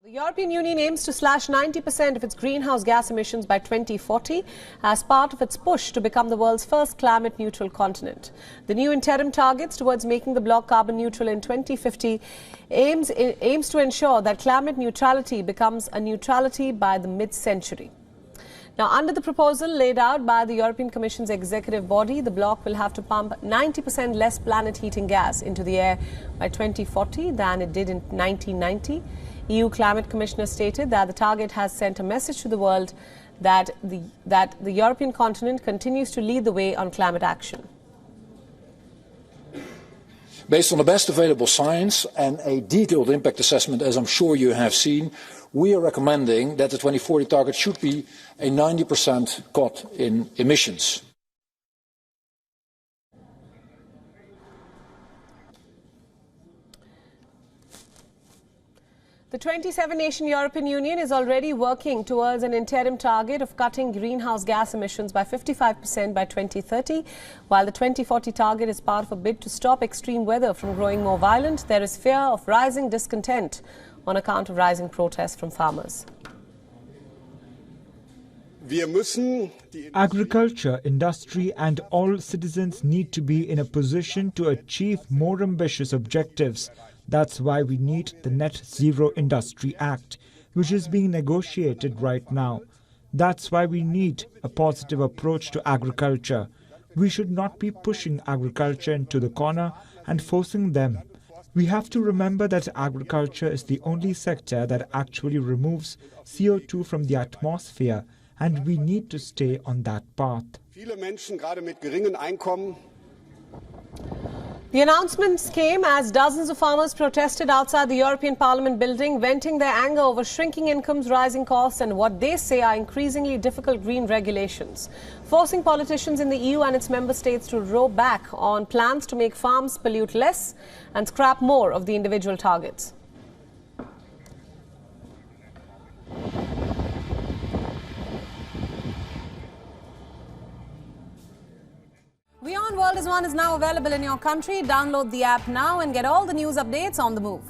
The European Union aims to slash 90% of its greenhouse gas emissions by 2040 as part of its push to become the world's first climate-neutral continent. The new interim targets towards making the bloc carbon neutral in 2050 aims to ensure that climate neutrality becomes a neutrality by the mid-century. Now, under the proposal laid out by the European Commission's executive body, the bloc will have to pump 90% less planet-heating gas into the air by 2040 than it did in 1990. EU Climate Commissioner stated that the target has sent a message to the world that the European continent continues to lead the way on climate action. Based on the best available science and a detailed impact assessment, as I'm sure you have seen, we are recommending that the 2040 target should be a 90% cut in emissions. The 27-nation European Union is already working towards an interim target of cutting greenhouse gas emissions by 55% by 2030. While the 2040 target is part of a bid to stop extreme weather from growing more violent, there is fear of rising discontent on account of rising protests from farmers. Agriculture, industry and all citizens need to be in a position to achieve more ambitious objectives. That's why we need the Net Zero Industry Act, which is being negotiated right now. That's why we need a positive approach to agriculture. We should not be pushing agriculture into the corner and forcing them. We have to remember that agriculture is the only sector that actually removes CO2 from the atmosphere, and we need to stay on that path. The announcements came as dozens of farmers protested outside the European Parliament building, venting their anger over shrinking incomes, rising costs and what they say are increasingly difficult green regulations, forcing politicians in the EU and its member states to row back on plans to make farms pollute less and scrap more of the individual targets. WION World is now available in your country. Download the app now and get all the news updates on the move.